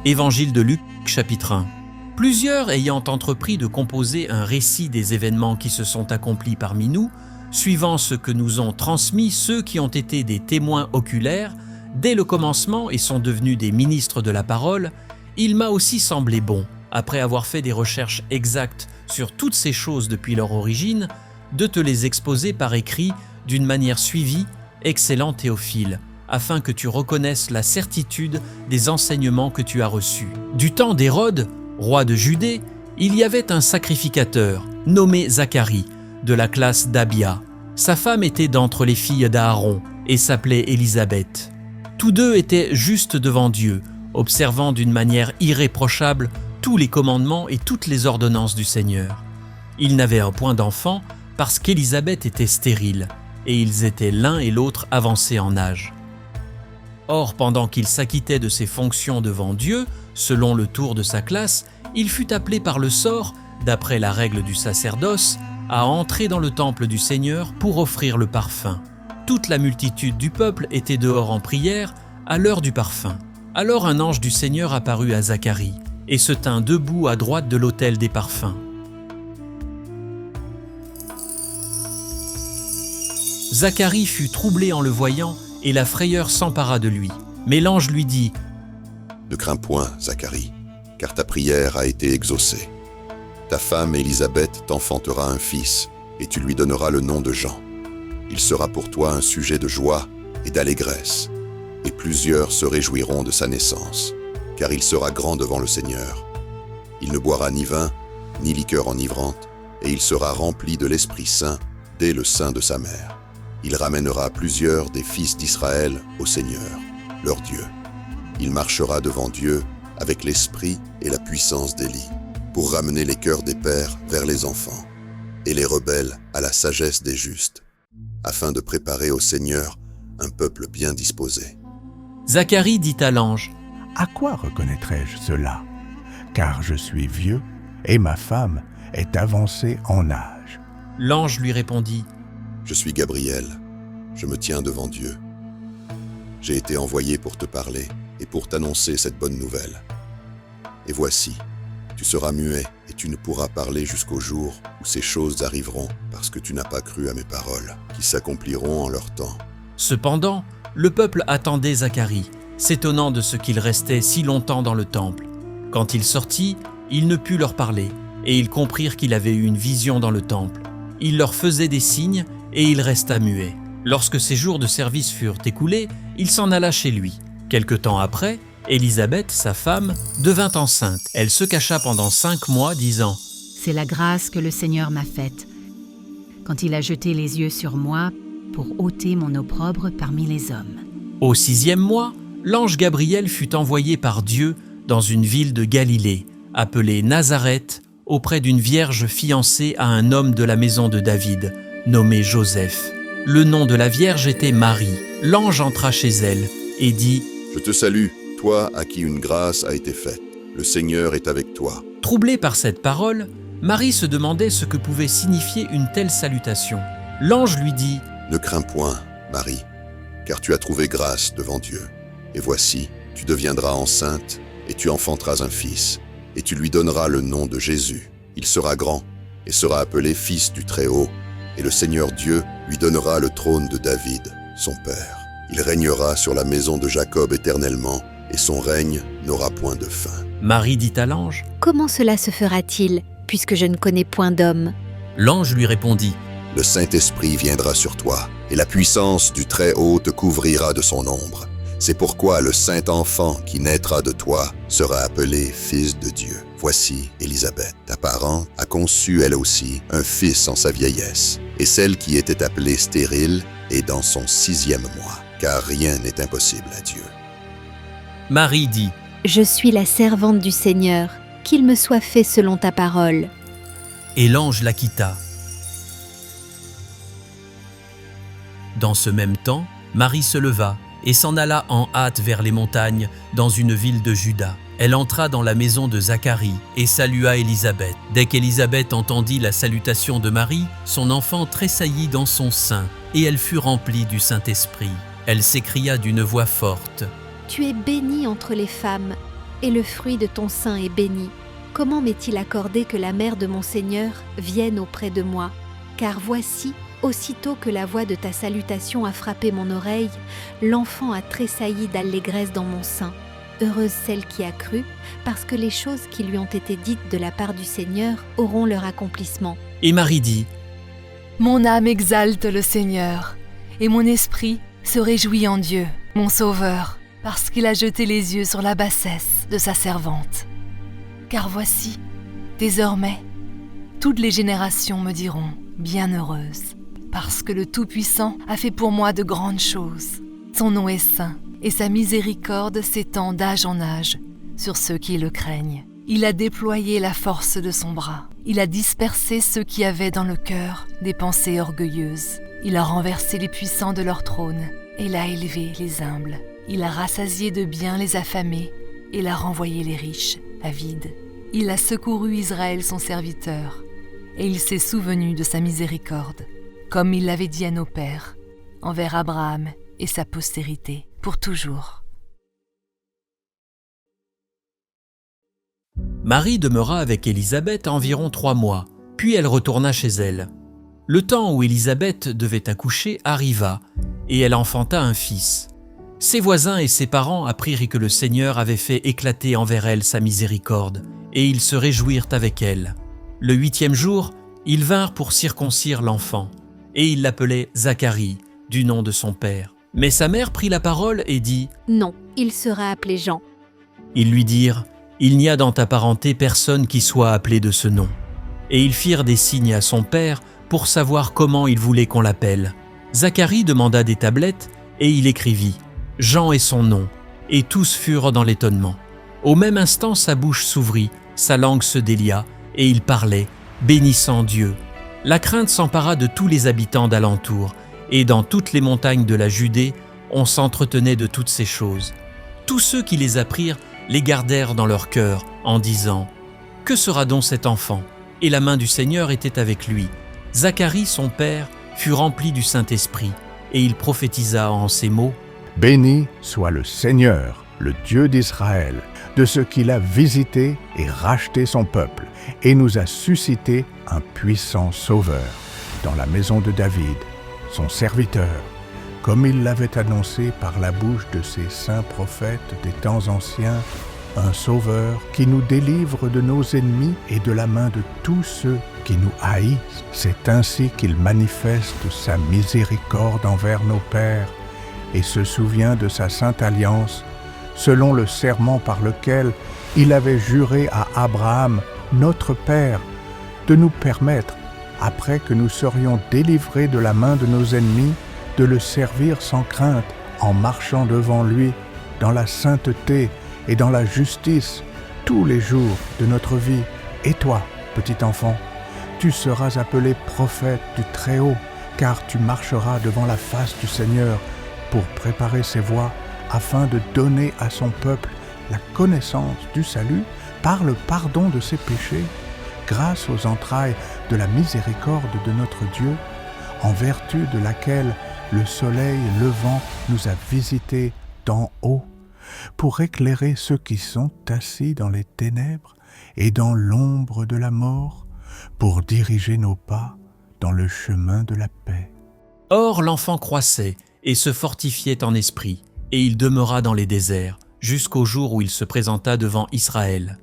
Évangile de Luc, chapitre 1. Plusieurs ayant entrepris de composer un récit des événements qui se sont accomplis parmi nous, suivant ce que nous ont transmis ceux qui ont été des témoins oculaires, dès le commencement et sont devenus des ministres de la parole, il m'a aussi semblé bon, après avoir fait des recherches exactes sur toutes ces choses depuis leur origine, de te les exposer par écrit d'une manière suivie, excellent Théophile, afin que tu reconnaisses la certitude des enseignements que tu as reçus. Du temps d'Hérode, roi de Judée, il y avait un sacrificateur, nommé Zacharie, de la classe d'Abia. Sa femme était d'entre les filles d'Aaron et s'appelait Élisabeth. Tous deux étaient justes devant Dieu, observant d'une manière irréprochable tous les commandements et toutes les ordonnances du Seigneur. Ils n'avaient un point d'enfant parce qu'Élisabeth était stérile, et ils étaient l'un et l'autre avancés en âge. Or, pendant qu'il s'acquittait de ses fonctions devant Dieu, selon le tour de sa classe, il fut appelé par le sort, d'après la règle du sacerdoce, à entrer dans le temple du Seigneur pour offrir le parfum. Toute la multitude du peuple était dehors en prière à l'heure du parfum. Alors un ange du Seigneur apparut à Zacharie et se tint debout à droite de l'autel des parfums. Zacharie fut troublé en le voyant et la frayeur s'empara de lui. Mais l'ange lui dit : « Ne crains point, Zacharie, car ta prière a été exaucée. Ta femme Élisabeth t'enfantera un fils, et tu lui donneras le nom de Jean. Il sera pour toi un sujet de joie et d'allégresse, et plusieurs se réjouiront de sa naissance, car il sera grand devant le Seigneur. Il ne boira ni vin, ni liqueur enivrante, et il sera rempli de l'Esprit Saint dès le sein de sa mère. Il ramènera plusieurs des fils d'Israël au Seigneur, leur Dieu. Il marchera devant Dieu avec l'esprit et la puissance d'Élie, pour ramener les cœurs des pères vers les enfants, et les rebelles à la sagesse des justes, afin de préparer au Seigneur un peuple bien disposé. » Zacharie dit à l'ange : « À quoi reconnaîtrai-je cela ? Car je suis vieux et ma femme est avancée en âge. » L'ange lui répondit : « Je suis Gabriel, je me tiens devant Dieu. J'ai été envoyé pour te parler et pour t'annoncer cette bonne nouvelle. Et voici, tu seras muet et tu ne pourras parler jusqu'au jour où ces choses arriveront parce que tu n'as pas cru à mes paroles, qui s'accompliront en leur temps. » Cependant, le peuple attendait Zacharie, s'étonnant de ce qu'il restait si longtemps dans le temple. Quand il sortit, il ne put leur parler, et ils comprirent qu'il avait eu une vision dans le temple. Il leur faisait des signes, et il resta muet. Lorsque ses jours de service furent écoulés, il s'en alla chez lui. Quelque temps après, Élisabeth, sa femme, devint enceinte. Elle se cacha pendant 5 mois, disant : « C'est la grâce que le Seigneur m'a faite, quand il a jeté les yeux sur moi pour ôter mon opprobre parmi les hommes. » Au 6e mois, l'ange Gabriel fut envoyé par Dieu dans une ville de Galilée, appelée Nazareth, auprès d'une vierge fiancée à un homme de la maison de David, nommé Joseph. Le nom de la vierge était Marie. L'ange entra chez elle et dit : « Je te salue, toi à qui une grâce a été faite. Le Seigneur est avec toi. » Troublée par cette parole, Marie se demandait ce que pouvait signifier une telle salutation. L'ange lui dit : « Ne crains point, Marie, car tu as trouvé grâce devant Dieu. Et voici, tu deviendras enceinte, et tu enfanteras un fils, et tu lui donneras le nom de Jésus. Il sera grand, et sera appelé Fils du Très-Haut, et le Seigneur Dieu lui donnera le trône de David, son père. Il régnera sur la maison de Jacob éternellement, et son règne n'aura point de fin. » Marie dit à l'ange : « Comment cela se fera-t-il, puisque je ne connais point d'homme ?» L'ange lui répondit : « Le Saint-Esprit viendra sur toi, et la puissance du Très-Haut te couvrira de son ombre. C'est pourquoi le Saint-Enfant qui naîtra de toi sera appelé Fils de Dieu. Voici Élisabeth, ta parente, a conçu elle aussi un fils en sa vieillesse, et celle qui était appelée stérile est dans son 6e mois, car rien n'est impossible à Dieu. » Marie dit : « Je suis la servante du Seigneur, qu'il me soit fait selon ta parole. » Et l'ange la quitta. Dans ce même temps, Marie se leva et s'en alla en hâte vers les montagnes, dans une ville de Juda. Elle entra dans la maison de Zacharie et salua Élisabeth. Dès qu'Élisabeth entendit la salutation de Marie, son enfant tressaillit dans son sein, et elle fut remplie du Saint-Esprit. Elle s'écria d'une voix forte : Tu es bénie entre les femmes, et le fruit de ton sein est béni. Comment m'est-il accordé que la mère de mon Seigneur vienne auprès de moi? Car voici, aussitôt que la voix de ta salutation a frappé mon oreille, l'enfant a tressailli d'allégresse dans mon sein. Heureuse celle qui a cru, parce que les choses qui lui ont été dites de la part du Seigneur auront leur accomplissement. Et Marie dit, Mon âme exalte le Seigneur, et mon esprit se réjouit en Dieu, mon Sauveur, parce qu'il a jeté les yeux sur la bassesse de sa servante. Car voici, désormais, toutes les générations me diront bienheureuse, parce que le Tout-Puissant a fait pour moi de grandes choses. Son nom est saint, et sa miséricorde s'étend d'âge en âge sur ceux qui le craignent. Il a déployé la force de son bras. Il a dispersé ceux qui avaient dans le cœur des pensées orgueilleuses. Il a renversé les puissants de leur trône, et l'a élevé les humbles. Il a rassasié de biens les affamés, et l'a renvoyé les riches, avides. Il a secouru Israël son serviteur, et il s'est souvenu de sa miséricorde, comme il l'avait dit à nos pères, envers Abraham et sa postérité, pour toujours. Marie demeura avec Élisabeth environ 3 mois, puis elle retourna chez elle. Le temps où Élisabeth devait accoucher arriva, et elle enfanta un fils. Ses voisins et ses parents apprirent que le Seigneur avait fait éclater envers elle sa miséricorde, et ils se réjouirent avec elle. Le 8e jour, ils vinrent pour circoncire l'enfant, et ils l'appelaient Zacharie, du nom de son père. Mais sa mère prit la parole et dit « Non, il sera appelé Jean. » Ils lui dirent « Il n'y a dans ta parenté personne qui soit appelé de ce nom. » Et ils firent des signes à son père pour savoir comment il voulait qu'on l'appelle. Zacharie demanda des tablettes et il écrivit « Jean est son nom », et tous furent dans l'étonnement. Au même instant, sa bouche s'ouvrit, sa langue se délia, et il parlait, bénissant Dieu. La crainte s'empara de tous les habitants d'alentour, et dans toutes les montagnes de la Judée, on s'entretenait de toutes ces choses. Tous ceux qui les apprirent les gardèrent dans leur cœur, en disant « Que sera donc cet enfant ?» Et la main du Seigneur était avec lui. Zacharie, son père, fut rempli du Saint-Esprit, et il prophétisa en ces mots « Béni soit le Seigneur, le Dieu d'Israël, de ce qu'il a visité et racheté son peuple, et nous a suscité un puissant sauveur dans la maison de David, son serviteur, comme il l'avait annoncé par la bouche de ses saints prophètes des temps anciens, un sauveur qui nous délivre de nos ennemis et de la main de tous ceux qui nous haïssent. C'est ainsi qu'il manifeste sa miséricorde envers nos pères et se souvient de sa sainte alliance, selon le serment par lequel il avait juré à Abraham, notre père, de nous permettre, après que nous serions délivrés de la main de nos ennemis, de le servir sans crainte, en marchant devant lui dans la sainteté et dans la justice tous les jours de notre vie. Et toi, petit enfant, tu seras appelé prophète du Très-Haut, car tu marcheras devant la face du Seigneur pour préparer ses voies, afin de donner à son peuple la connaissance du salut par le pardon de ses péchés, grâce aux entrailles de la miséricorde de notre Dieu, en vertu de laquelle le soleil levant nous a visités d'en haut, pour éclairer ceux qui sont assis dans les ténèbres et dans l'ombre de la mort, pour diriger nos pas dans le chemin de la paix. » Or l'enfant croissait et se fortifiait en esprit, et il demeura dans les déserts, jusqu'au jour où il se présenta devant Israël.